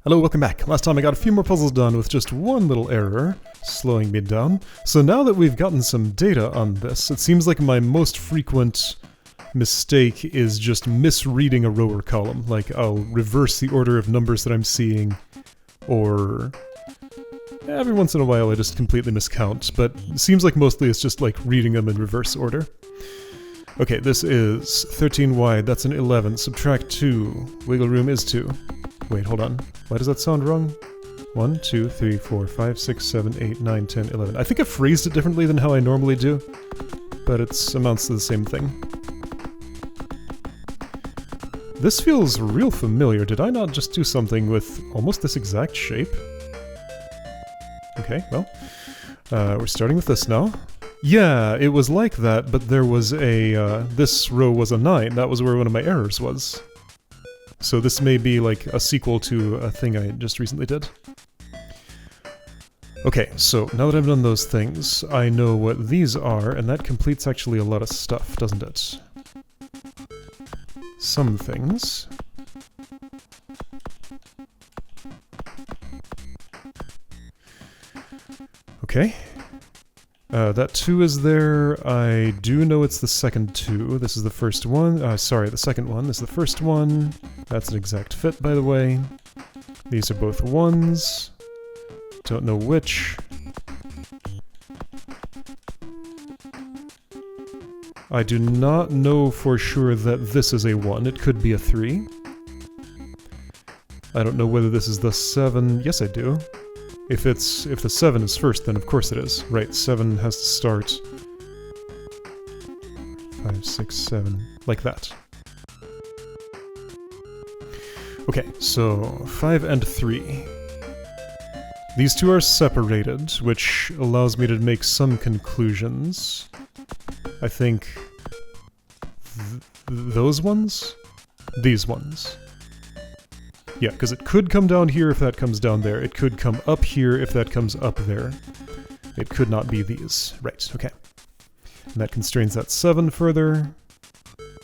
Hello, welcome back. Last time I got a few more puzzles done with just one little error, slowing me down. So now that we've gotten some data on this, it seems like my most frequent mistake is just misreading a row or column. Like, I'll reverse the order of numbers that I'm seeing, or every once in a while I just completely miscount, but it seems like mostly it's just like reading them in reverse order. Okay, this is 13 wide, that's an 11, subtract 2, wiggle room is 2. Wait, hold on. Why does that sound wrong? 1, 2, 3, 4, 5, 6, 7, 8, 9, 10, 11. I think I phrased it differently than how I normally do, but it amounts to the same thing. This feels real familiar. Did I not just do something with almost this exact shape? Okay, well, we're starting with this now. Yeah, it was like that, but there was a, this row was a 9. That was where one of my errors was. So this may be like a sequel to a thing I just recently did. Okay, so now that I've done those things, I know what these are, and that completes actually a lot of stuff, doesn't it? Some things. Okay. That 2 is there. I do know it's the second 2. This is the first one. Sorry, the second one. This is the first one. That's an exact fit, by the way. These are both 1s. Don't know which. I do not know for sure that this is a 1. It could be a 3. I don't know whether this is the 7. Yes, I do. If the 7 is first, then of course it is. Right, 7 has to start 5, 6, 7, like that. Okay, so 5 and 3. These two are separated, which allows me to make some conclusions. I think those ones? These ones. Yeah, because it could come down here if that comes down there. It could come up here if that comes up there. It could not be these. Right, okay. And that constrains that 7 further.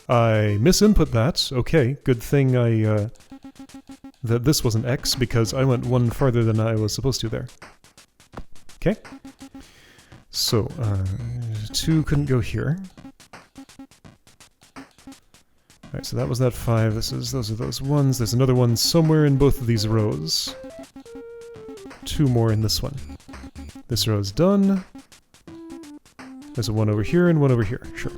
I misinput that. Okay, good thing that this was an X, because I went 1 farther than I was supposed to there. Okay. So, 2 couldn't go here. Alright, so that was that 5, those are those 1s, there's another 1 somewhere in both of these rows. 2 more in this one. This row is done. There's a 1 over here and 1 over here, sure.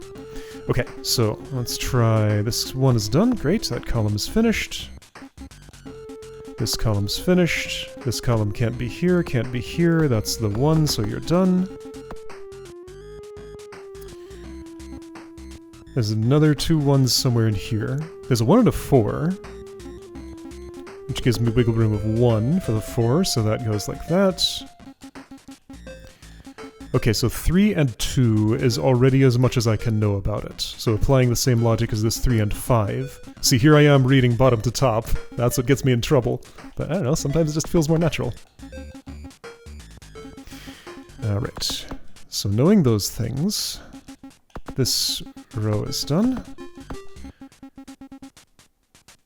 Okay, so let's try, this 1 is done, great, that column is finished. This column's finished, this column can't be here, that's the 1, so you're done. There's another 2 1s somewhere in here. There's a 1 and a 4, which gives me wiggle room of 1 for the 4, so that goes like that. Okay, so 3 and 2 is already as much as I can know about it. So applying the same logic as this 3 and 5. See, here I am reading bottom to top. That's what gets me in trouble. But I don't know, sometimes it just feels more natural. Alright, so knowing those things, this row is done.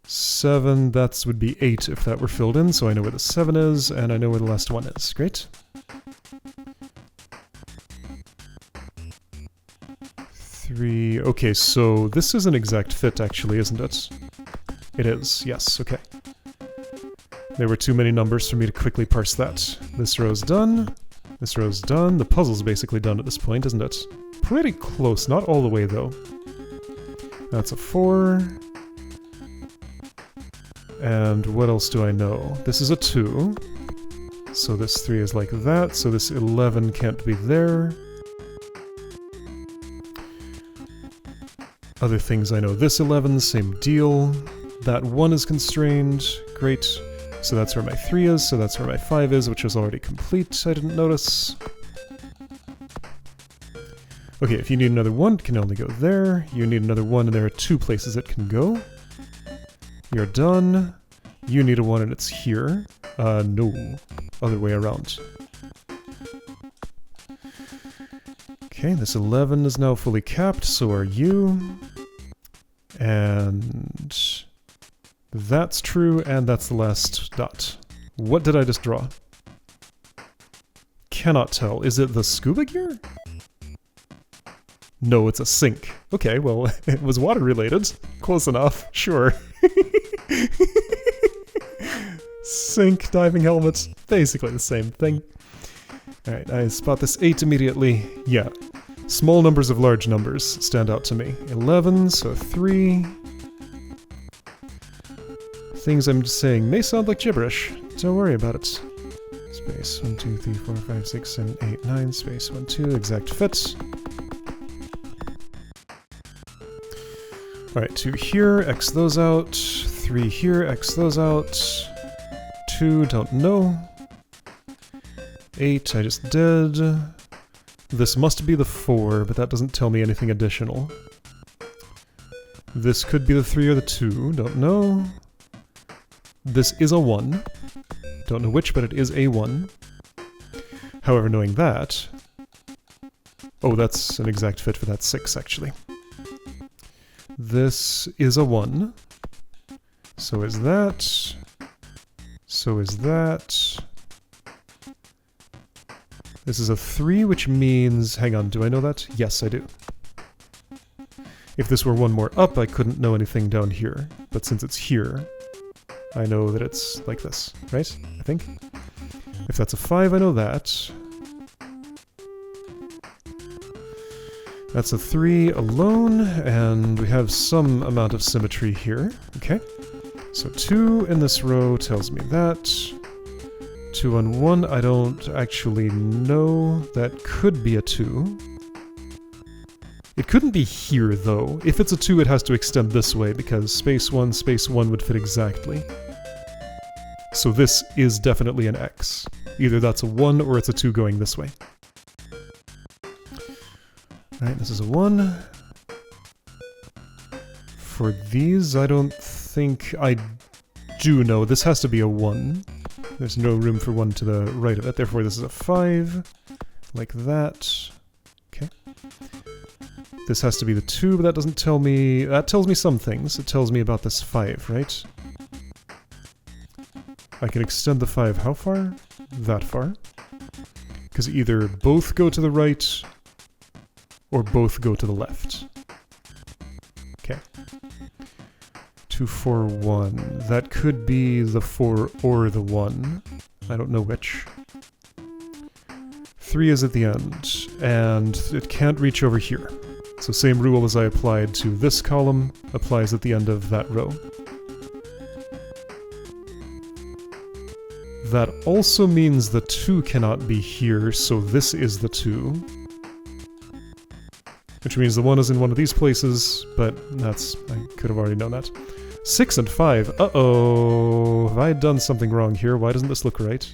7, that would be 8 if that were filled in, so I know where the 7 is, and I know where the last 1 is. Great. 3, okay, so this is an exact fit actually, isn't it? It is, yes, okay. There were too many numbers for me to quickly parse that. This row's done. This row's done. The puzzle's basically done at this point, isn't it? Pretty close, not all the way though. That's a 4. And what else do I know? This is a 2. So this 3 is like that, so this 11 can't be there. Other things I know. This 11, same deal. That 1 is constrained. Great. So that's where my 3 is, so that's where my 5 is, which is already complete. I didn't notice. Okay, if you need another 1, it can only go there. You need another 1, and there are 2 places it can go. You're done. You need a 1, and it's here. No. Other way around. Okay, this 11 is now fully capped, so are you. And that's true, and that's the last dot. What did I just draw? Cannot tell. Is it the scuba gear? No, it's a sink. Okay, well, it was water related. Close enough, sure. Sink, diving helmets, basically the same thing. Alright, I spot this 8 immediately. Yeah. Small numbers of large numbers stand out to me. 11, so 3. Things I'm saying may sound like gibberish. Don't worry about it. Space 1, 2, 3, 4, 5, 6, 7, 8, 9. Space 1, 2. Exact fit. Alright, 2 here. X those out. 3 here. X those out. 2. Don't know. 8. I just did. This must be the 4, but that doesn't tell me anything additional. This could be the 3 or the 2. Don't know. This is a 1. Don't know which, but it is a 1. However, knowing that... Oh, that's an exact fit for that 6, actually. This is a 1. So is that. So is that. This is a 3, which means... Hang on, do I know that? Yes, I do. If this were one more up, I couldn't know anything down here. But since it's here, I know that it's like this, right? I think? If that's a 5, I know that. That's a 3 alone, and we have some amount of symmetry here. Okay. So 2 in this row tells me that. 2 on 1, I don't actually know. That could be a 2. It couldn't be here, though. If it's a 2, it has to extend this way, because space 1 would fit exactly. So this is definitely an X. Either that's a 1 or it's a 2 going this way. Alright, this is a 1. For these, I don't think I do know. This has to be a 1. There's no room for 1 to the right of it, therefore this is a 5. Like that. Okay. This has to be the 2, but that doesn't tell me... That tells me some things. It tells me about this 5, right? I can extend the 5 how far? That far. Because either both go to the right, or both go to the left. Okay. 2, 4, 1. That could be the 4 or the 1. I don't know which. 3 is at the end, and it can't reach over here. So same rule as I applied to this column applies at the end of that row. That also means the 2 cannot be here, so this is the 2. Which means the 1 is in one of these places, but that's... I could have already known that. 6 and 5. Uh-oh! Have I done something wrong here? Why doesn't this look right?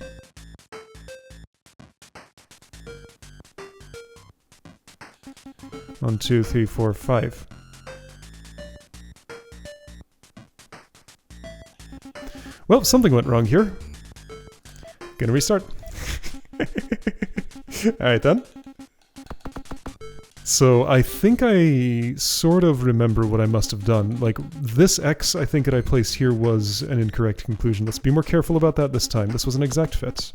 One, 2, 3, 4, 5. Well, something went wrong here. Gonna restart. Alright then. So I think I sort of remember what I must have done. Like, this X I think that I placed here was an incorrect conclusion. Let's be more careful about that this time. This was an exact fit.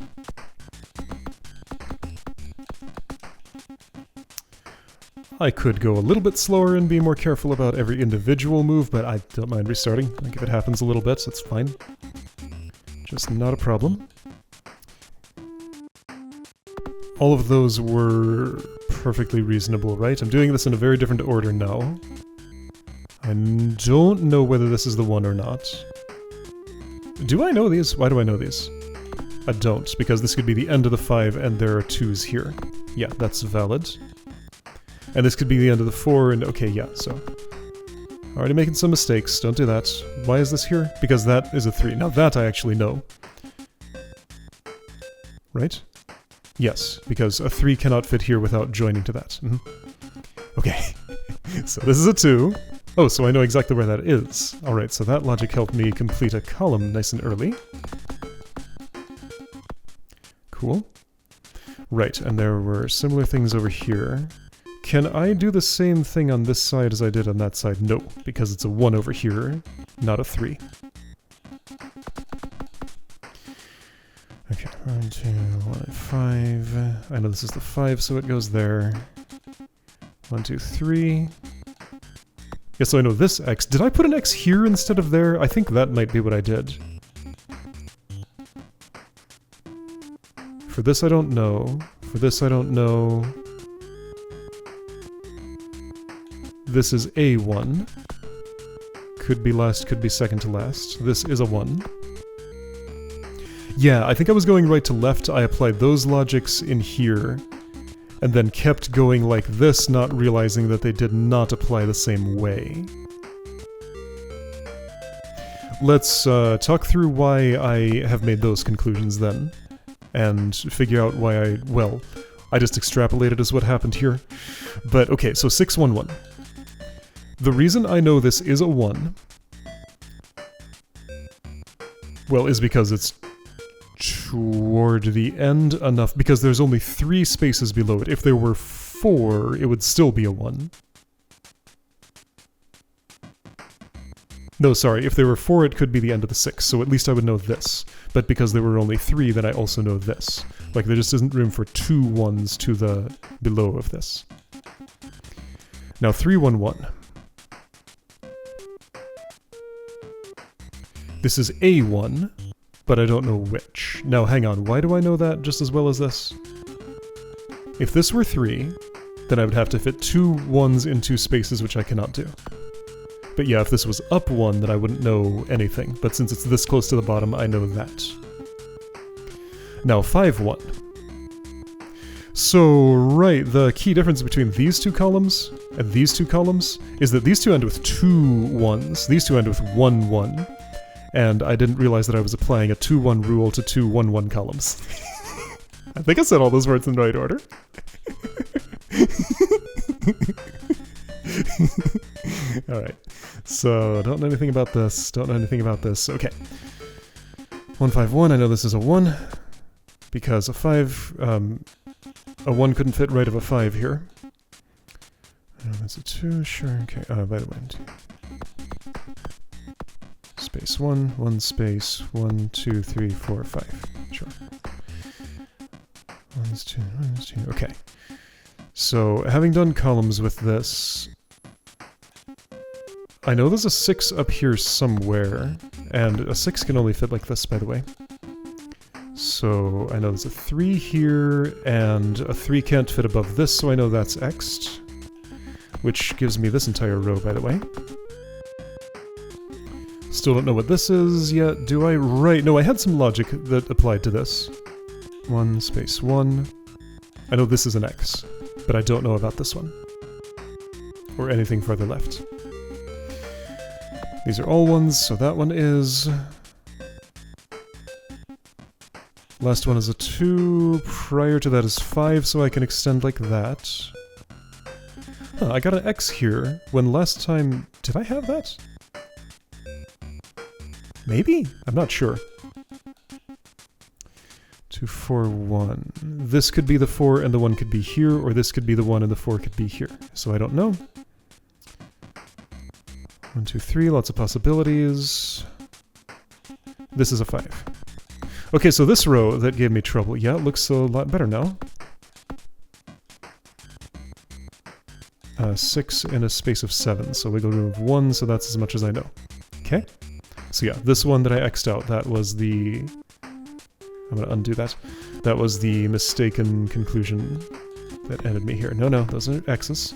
I could go a little bit slower and be more careful about every individual move, but I don't mind restarting. Like, if it happens a little bit, that's fine. Just not a problem. All of those were perfectly reasonable, right? I'm doing this in a very different order now. I don't know whether this is the 1 or not. Do I know these? Why do I know these? I don't, because this could be the end of the 5 and there are 2s here. Yeah, that's valid. And this could be the end of the 4 and... okay, yeah, so... Already making some mistakes, don't do that. Why is this here? Because that is a 3. Now that I actually know. Right? Yes, because a 3 cannot fit here without joining to that. Okay, so this is a 2. Oh, so I know exactly where that is. Alright, so that logic helped me complete a column nice and early. Cool. Right, and there were similar things over here. Can I do the same thing on this side as I did on that side? No, because it's a 1 over here, not a 3. 1, 2, 1, 5. I know this is the 5, so it goes there. 1, 2, 3. Yeah, so I know this X. Did I put an X here instead of there? I think that might be what I did. For this I don't know. For this I don't know. This is A1. Could be last, could be second to last. This is a 1. Yeah, I think I was going right to left. I applied those logics in here, and then kept going like this, not realizing that they did not apply the same way. Let's talk through why I have made those conclusions then, and figure out why well, I just extrapolated as what happened here. But okay, so 6, 1, 1. The reason I know this is a 1, well, is because it's toward the end enough, because there's only 3 spaces below it. If there were 4, it would still be a 1. No, sorry, if there were 4, it could be the end of the 6, so at least I would know this. But because there were only 3, then I also know this. Like, there just isn't room for 2 1s to the below of this. Now, 3, 1, 1. This is A1, but I don't know which. Now, hang on, why do I know that just as well as this? If this were 3, then I would have to fit 2 1s in 2 spaces, which I cannot do. But yeah, if this was up 1, then I wouldn't know anything, but since it's this close to the bottom, I know that. Now, 5, 1. So, right, the key difference between these 2 columns and these 2 columns is that these 2 end with 2 1s, these 2 end with 1 1. And I didn't realize that I was applying a 2-1 rule to 2 1-1 columns. I think I said all those words in the right order. Alright, so don't know anything about this, don't know anything about this. Okay. 1, 5, 1, I know this is a 1, because a 5, a 1 couldn't fit right of a 5 here. That's a 2, sure, okay, by the way, 2. Space 1, 1 space, 1, 2, 3, 4, 5. Sure. 1, 2, 1, 2. Okay. So, having done columns with this, I know there's a 6 up here somewhere, and a 6 can only fit like this, by the way. So, I know there's a 3 here, and a 3 can't fit above this, so I know that's X'd, which gives me this entire row, by the way. Still don't know what this is yet, do I? Right, no, I had some logic that applied to this. 1 space 1. I know this is an X, but I don't know about this one. Or anything further left. These are all 1s, so that one is... Last one is a 2, prior to that is 5, so I can extend like that. Huh, I got an X here, when last time... Did I have that? Maybe? I'm not sure. 2, 4, 1. This could be the 4 and the 1 could be here, or this could be the 1 and the 4 could be here. So I don't know. 1, 2, 3, lots of possibilities. This is a 5. Okay, so this row that gave me trouble, yeah, it looks a lot better now. 6 in a space of 7, so wiggle room of 1, so that's as much as I know. Okay? So yeah, this one that I X'd out, that was the... I'm gonna undo that. That was the mistaken conclusion that ended me here. No, those are X's.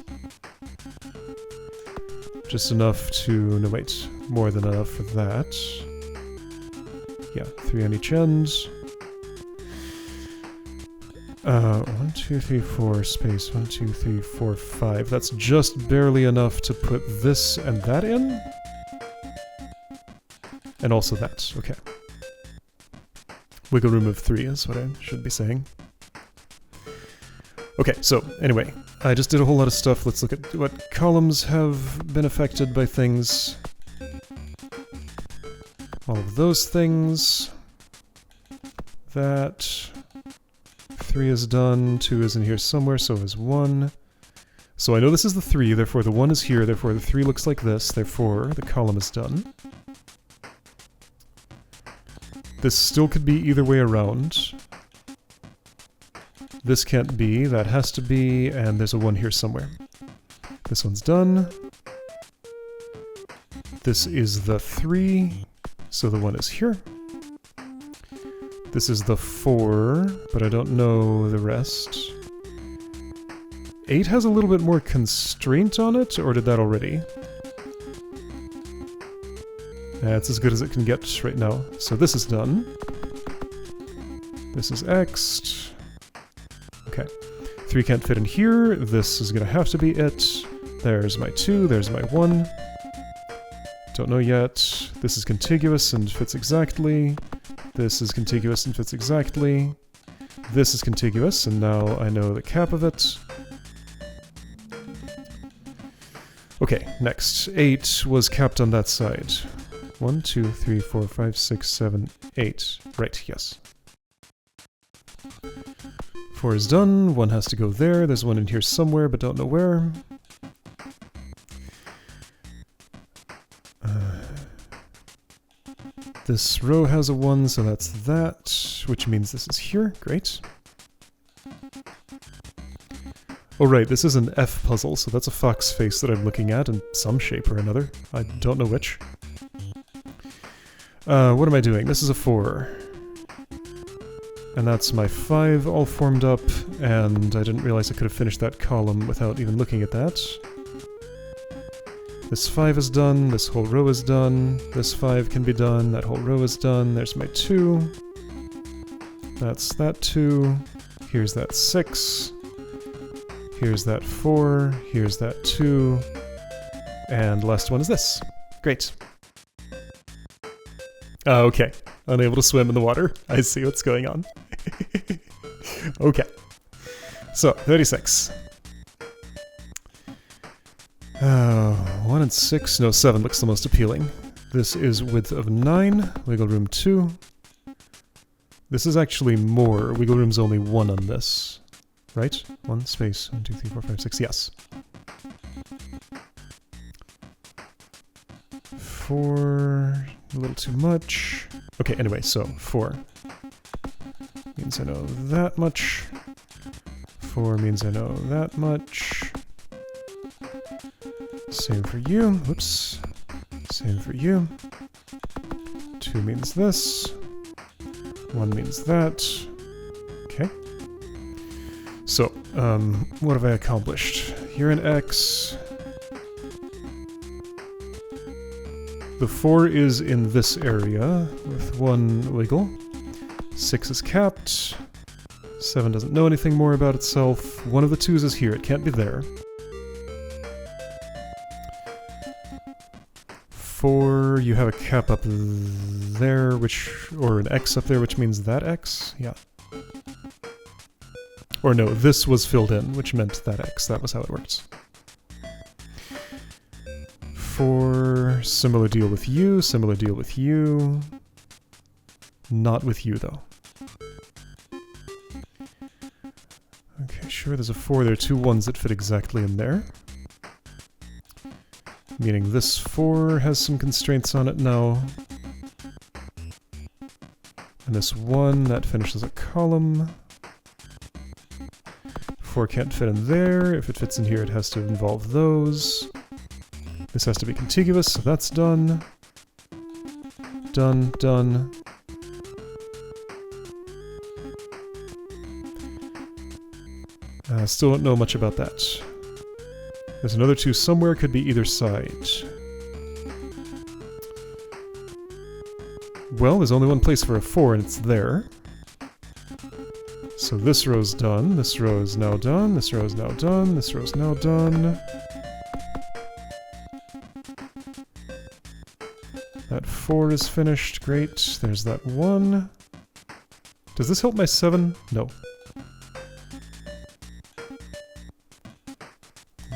Just enough to... no, wait. More than enough for that. Yeah, 3 on each end. 1, 2, 3, 4, space, 1, 2, 3, 4, 5. That's just barely enough to put this and that in? And also that, okay. Wiggle room of 3 is what I should be saying. Okay, so, anyway, I just did a whole lot of stuff. Let's look at what columns have been affected by things. All of those things. That. 3 is done, 2 is in here somewhere, so is 1. So I know this is the 3, therefore the 1 is here, therefore the 3 looks like this, therefore the column is done. This still could be either way around. This can't be, that has to be, and there's a 1 here somewhere. This one's done. This is the 3, so the 1 is here. This is the 4, but I don't know the rest. 8 has a little bit more constraint on it, or did that already? It's as good as it can get right now. So this is done. This is X'd. Okay. 3 can't fit in here. This is gonna have to be it. There's my 2, there's my 1. Don't know yet. This is contiguous and fits exactly. This is contiguous and fits exactly. This is contiguous, and now I know the cap of it. Okay, next. 8 was capped on that side. 1, 2, 3, 4, 5, 6, 7, 8. Right, yes. 4 is done. 1 has to go there. There's 1 in here somewhere, but don't know where. This row has a 1, so that's that, which means this is here. Great. Oh right, this is an F puzzle, so that's a fox face that I'm looking at in some shape or another. I don't know which. What am I doing? This is a 4. And that's my 5 all formed up, and I didn't realize I could have finished that column without even looking at that. This 5 is done, this whole row is done, this 5 can be done, that whole row is done, there's my 2. That's that 2. Here's that 6. Here's that 4. Here's that 2. And the last one is this. Great. Okay. Unable to swim in the water. I see what's going on. Okay. So, 36. 1 and 6, no, 7 looks the most appealing. This is width of 9, wiggle room 2. This is actually more, wiggle room's only 1 on this. Right? 1 space, 1, 2, 3, 4, 5, 6, yes. 4, a little too much. Okay, anyway, so 4 means I know that much. 4 means I know that much. Same for you. Whoops. Same for you. 2 means this. 1 means that. Okay. So, what have I accomplished? You're an X. The 4 is in this area with 1 wiggle. 6 is capped. 7 doesn't know anything more about itself. 1 of the 2's is here. It can't be there. 4, you have a cap up there, or an X up there, which means that X? Yeah. Or no, this was filled in, which meant that X. That was how it worked. 4, similar deal with you, similar deal with you. Not with you, though. Okay, sure, there's a 4. There are 2 1s that fit exactly in there. Meaning this 4 has some constraints on it now. And this 1, that finishes a column. 4 can't fit in there. If it fits in here, it has to involve those. This has to be contiguous, so that's done. Done, done. Still don't know much about that. There's another 2 somewhere, could be either side. Well, there's only one place for a 4, and it's there. So this row's done, this row is now done, this row is now done, this row is now done. That 4 is finished, great. There's that 1. Does this help my 7? No.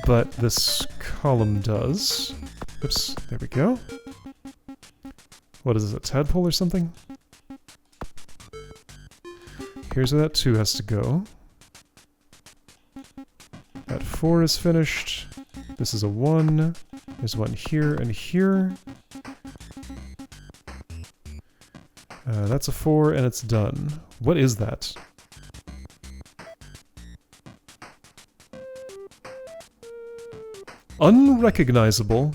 But this column does. Oops, there we go. What is this, a tadpole or something? Here's where that 2 has to go. That 4 is finished. This is a 1. There's 1 here and here. That's a 4 and it's done. What is that? Unrecognizable.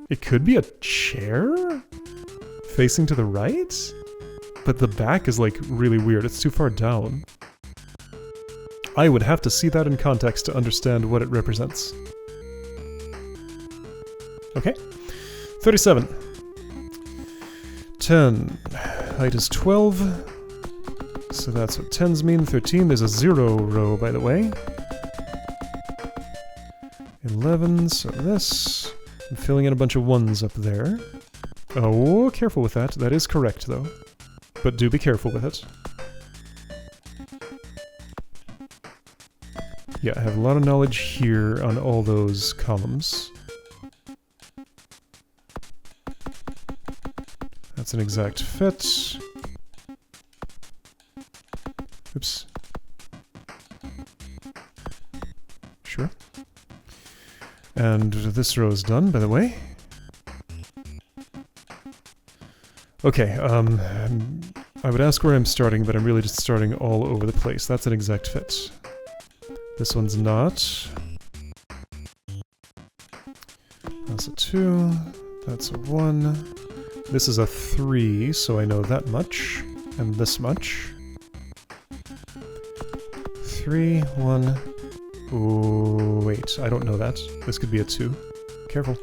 It could be a chair? Facing to the right? But the back is like really weird. It's too far down. I would have to see that in context to understand what it represents. Okay. 37. 10. Height is 12. So that's what 10s mean. 13. There's a 0 row, by the way. 11. So this. I'm filling in a bunch of 1s up there. Oh, careful with that. That is correct, though. But do be careful with it. Yeah, I have a lot of knowledge here on all those columns. That's an exact fit. Oops. Sure. And this row is done, by the way. Okay, I would ask where I'm starting, but I'm really just starting all over the place. That's an exact fit. This one's not. That's a 2. That's a 1. This is a 3, so I know that much. And this much. 3, 1. Oh, wait, I don't know that. This could be a 2. Careful.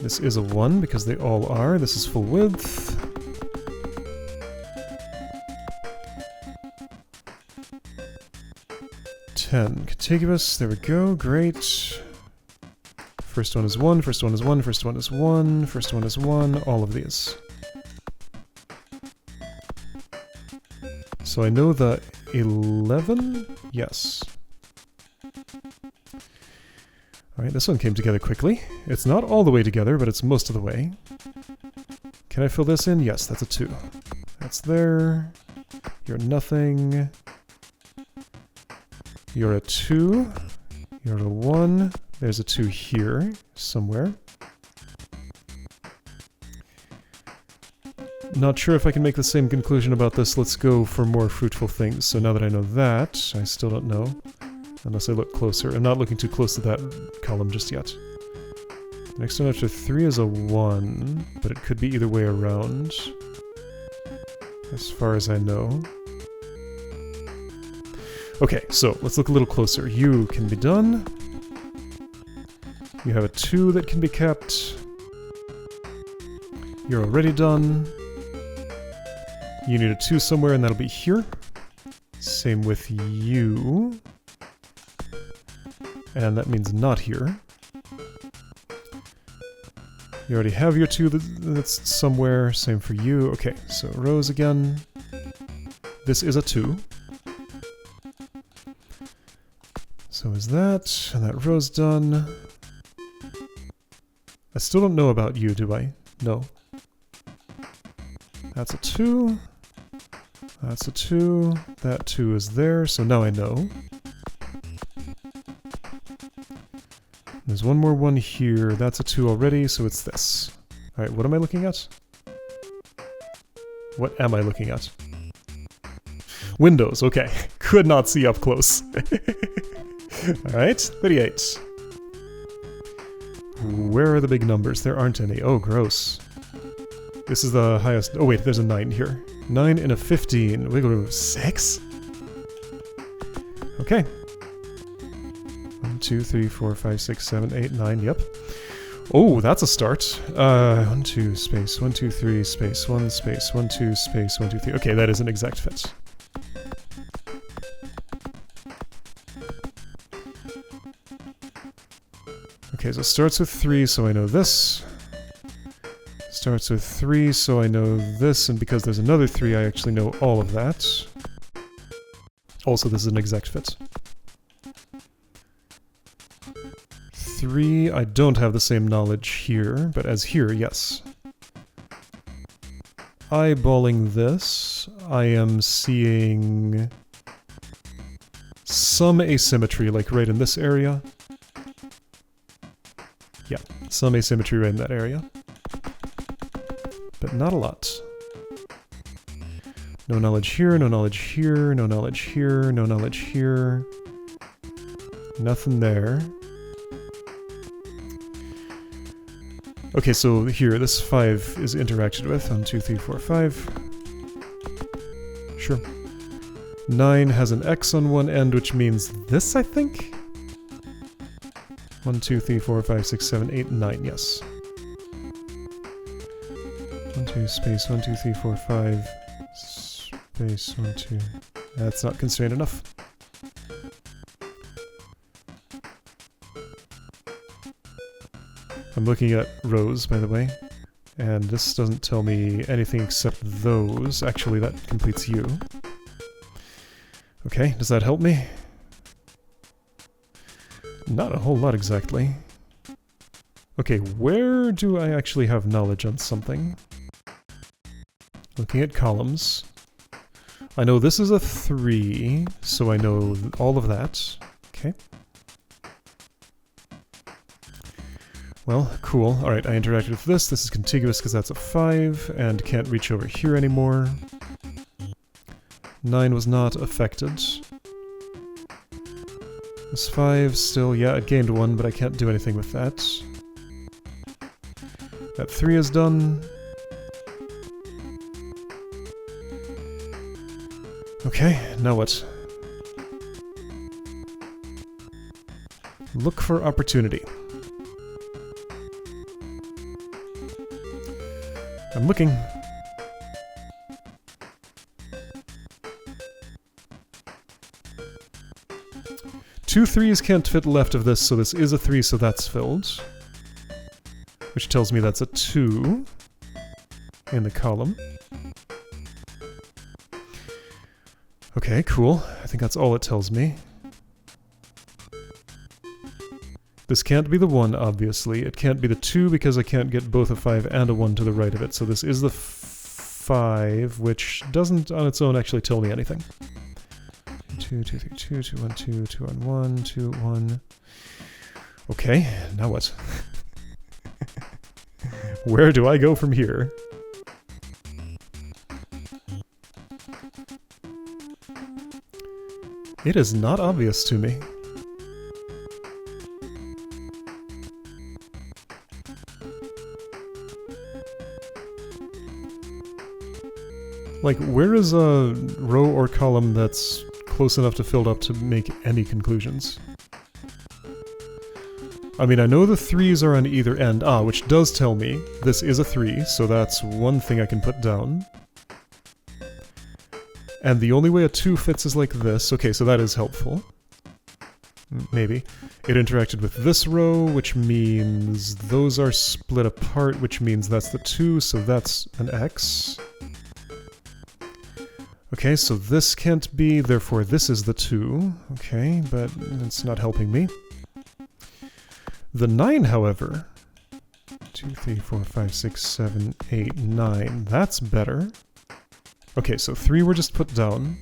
This is a 1 because they all are. This is full width. Contiguous, there we go, great. First one is 1, first one is 1, first one is 1, first one is 1, all of these. So I know the 11? Yes. Alright, this one came together quickly. It's not all the way together, but it's most of the way. Can I fill this in? Yes, that's a 2. That's there. You're nothing. You're a 2. You're a 1. There's a 2 here, somewhere. Not sure if I can make the same conclusion about this. Let's go for more fruitful things. So now that I know that, I still don't know. Unless I look closer. I'm not looking too close to that column just yet. Next one after 3 is a 1, but it could be either way around. As far as I know. Okay, so let's look a little closer. You can be done. You have a 2 that can be kept. You're already done. You need a 2 somewhere, and that'll be here. Same with you. And that means not here. You already have your 2 that's somewhere. Same for you. Okay, so rows again. This is a 2. So is that, and that row's done. I still don't know about you, do I? No. That's a 2. That's a 2. That 2 is there, so now I know. There's one more 1 here. That's a 2 already, so it's this. Alright, what am I looking at? What am I looking at? Windows, okay. Could not see up close. Alright, 38. Where are the big numbers? There aren't any. Oh, gross. This is the highest. Oh wait, there's a 9 here. 9 and a 15. Wiggle room 6? Okay. 1, 2, 3, 4, 5, 6, 7, 8, 9. Yep. Oh, that's a start. 1, 2, space. 1, 2, 3, space. 1, space. 1, 2, space. 1, 2, 3. Okay, that is an exact fit. Okay, so it starts with 3, so I know this. Starts with 3, so I know this, and because there's another 3, I actually know all of that. Also, this is an exact fit. 3, I don't have the same knowledge here, but as here, yes. Eyeballing this, I am seeing some asymmetry, like right in this area. Yeah, some asymmetry right in that area. But not a lot. No knowledge here, no knowledge here, no knowledge here, no knowledge here. Nothing there. Okay, so here, this 5 is interacted with. 1, 2, 3, 4, 5. Sure. 9 has an X on one end, which means this, I think? 1, 2, 3, 4, 5, 6, 7, 8, 9, yes. 1, 2, space, 1, 2, 3, 4, 5, space, 1, 2. That's not constrained enough. I'm looking at rows, by the way, and this doesn't tell me anything except those. Actually, that completes you. Okay, does that help me? Not a whole lot exactly. Okay, where do I actually have knowledge on something? Looking at columns. I know this is a 3, so I know all of that. Okay. Well, cool. Alright, I interacted with this. This is contiguous because that's a 5, and can't reach over here anymore. 9 was not affected. This 5 still, yeah, it gained 1, but I can't do anything with that. That 3 is done. Okay, now what? Look for opportunity. I'm looking. Two 3s can't fit left of this, so this is a 3, so that's filled. Which tells me that's a 2 in the column. Okay, cool. I think that's all it tells me. This can't be the 1, obviously. It can't be the 2 because I can't get both a 5 and a 1 to the right of it. So this is the 5, which doesn't on its own actually tell me anything. 2, 2, 3, 2, 2, 1, 2, 2 on 1, 2, 1. Okay, now what? Where do I go from here? It is not obvious to me. Like, where is a row or column that's close enough to filled up to make any conclusions? I mean, I know the 3s are on either end. Ah, which does tell me this is a 3, so that's one thing I can put down. And the only way a 2 fits is like this. Okay, so that is helpful. Maybe. It interacted with this row, which means those are split apart, which means that's the 2, so that's an X. Okay, so this can't be, therefore this is the 2. Okay, but it's not helping me. The 9, however... 2, 3, 4, 5, 6, 7, 8, 9. That's better. Okay, so 3 were just put down.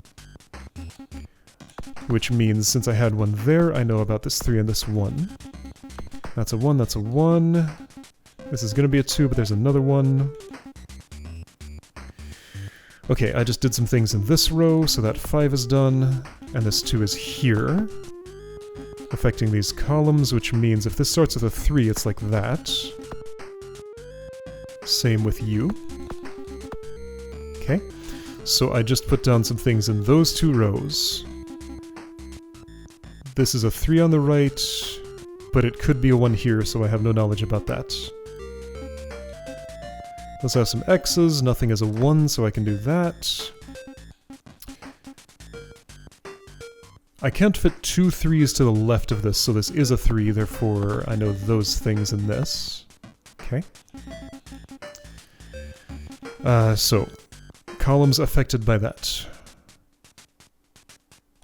Which means, since I had 1 there, I know about this 3 and this 1. That's a 1, that's a 1. This is gonna be a 2, but there's another 1. Okay, I just did some things in this row, so that 5 is done, and this 2 is here, affecting these columns, which means if this starts with a 3, it's like that. Same with you. Okay, so I just put down some things in those 2 rows. This is a 3 on the right, but it could be a 1 here, so I have no knowledge about that. Let's have some X's, nothing is a 1, so I can do that. I can't fit 2 3s to the left of this, so this is a 3, therefore I know those things in this. Okay. So, columns affected by that.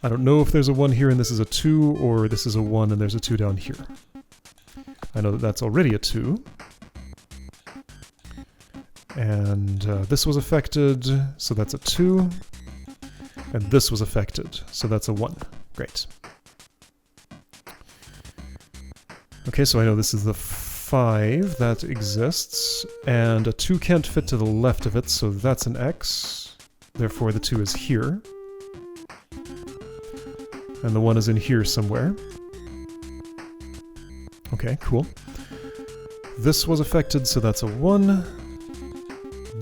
I don't know if there's a 1 here and this is a 2, or this is a 1 and there's a 2 down here. I know that that's already a 2. And this was affected, so that's a 2. And this was affected, so that's a 1. Great. Okay, so I know this is the 5 that exists, and a 2 can't fit to the left of it, so that's an X. Therefore the 2 is here. And the 1 is in here somewhere. Okay, cool. This was affected, so that's a 1.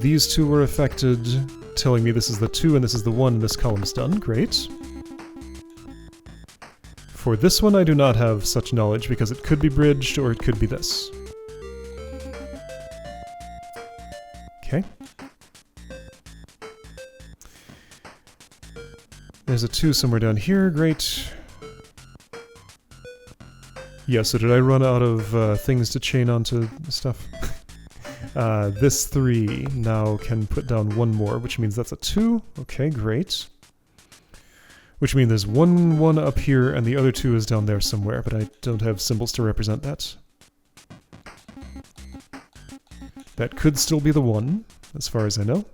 These 2 were affected, telling me this is the 2 and this is the 1 and this column's done. Great. For this one I do not have such knowledge because it could be bridged or it could be this. Okay. There's a 2 somewhere down here, great. Yeah, so did I run out of things to chain onto stuff? This 3 now can put down 1 more, which means that's a 2. Okay, great. Which means there's 1 up here and the other 2 is down there somewhere, but I don't have symbols to represent that. That could still be the 1, as far as I know.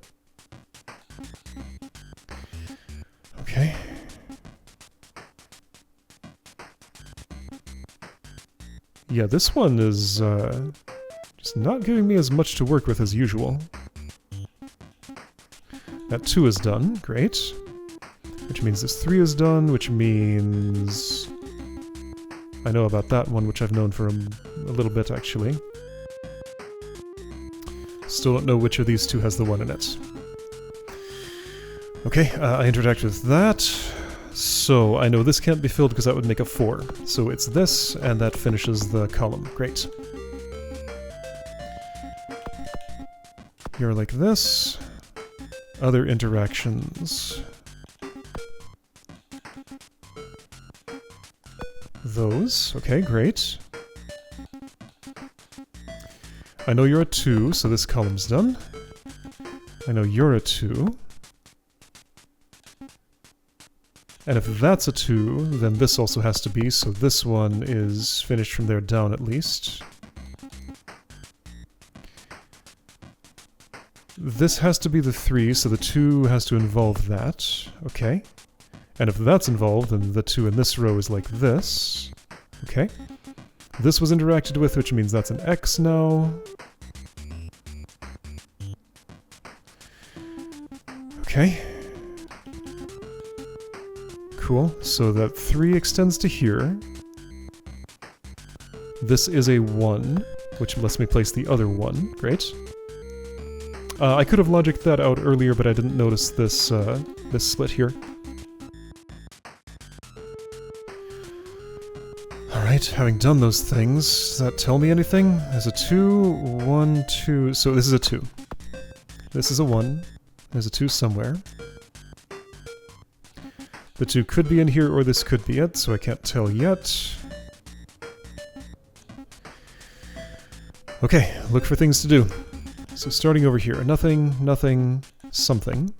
Okay. Yeah, this one is just not giving me as much to work with as usual. That 2 is done, great. Which means this 3 is done, which means... I know about that one, which I've known for a little bit, actually. Still don't know which of these 2 has the 1 in it. Okay, I interact with that. So, I know this can't be filled because that would make a 4. So it's this, and that finishes the column. Great. You're like this. Other interactions. Those. Okay, great. I know you're a 2, so this column's done. I know you're a 2. And if that's a 2, then this also has to be, so this one is finished from there down at least. This has to be the 3, so the 2 has to involve that. Okay. And if that's involved, then the 2 in this row is like this. Okay. This was interacted with, which means that's an X now. Okay. Cool. So that 3 extends to here. This is a 1, which lets me place the other 1. Great. I could have logicked that out earlier, but I didn't notice this, this split here. Alright, having done those things, does that tell me anything? There's a 2, 1, 2... So this is a 2. This is a 1. There's a 2 somewhere. The 2 could be in here, or this could be it, so I can't tell yet. Okay, look for things to do. So starting over here, nothing, nothing, something.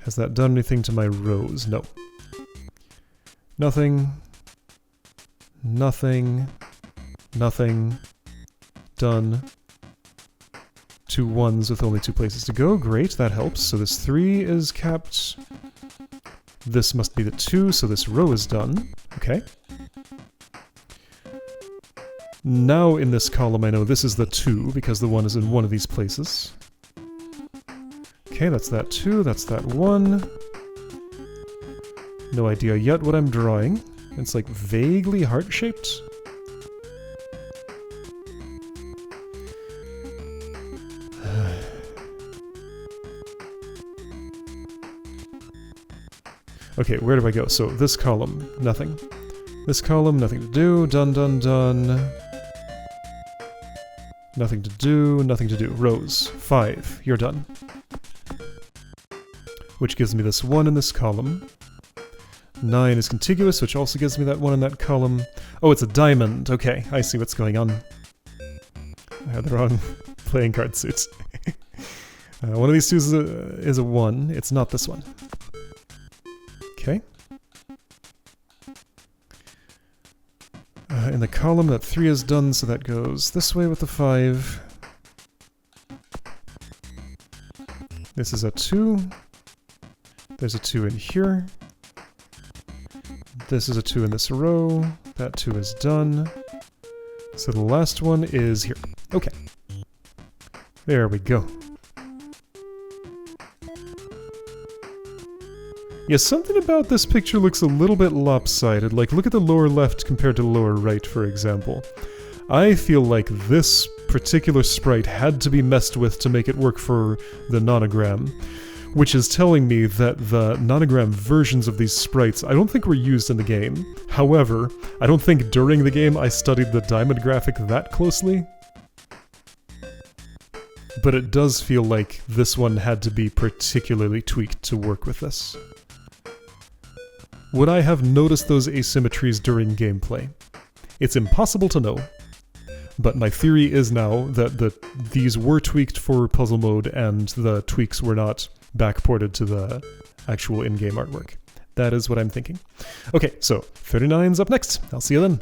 Has that done anything to my rows? No. Nothing, nothing, nothing, done. 2 1s with only 2 places to go. Great, that helps. So this 3 is kept. This must be the 2, so this row is done. Okay. Now in this column I know this is the 2, because the 1 is in one of these places. Okay, that's that 2, that's that 1. No idea yet what I'm drawing. It's like vaguely heart-shaped. Okay, where do I go? So this column, nothing. This column, nothing to do. Done, done, done. Nothing to do, nothing to do. Rows. 5. You're done. Which gives me this 1 in this column. 9 is contiguous, which also gives me that 1 in that column. Oh, it's a diamond. Okay, I see what's going on. I had the wrong playing card suit. One of these two is a 1. It's not this one. Okay. In the column, that 3 is done, so that goes this way with the 5. This is a 2. There's a 2 in here. This is a 2 in this row. That 2 is done. So the last one is here. Okay. There we go. Yeah, something about this picture looks a little bit lopsided. Like, look at the lower left compared to the lower right, for example. I feel like this particular sprite had to be messed with to make it work for the nonogram, which is telling me that the nonogram versions of these sprites I don't think were used in the game. However, I don't think during the game I studied the diamond graphic that closely. But it does feel like this one had to be particularly tweaked to work with this. Would I have noticed those asymmetries during gameplay? It's impossible to know. But my theory is now that these were tweaked for puzzle mode and the tweaks were not backported to the actual in-game artwork. That is what I'm thinking. Okay, so 39's up next. I'll see you then.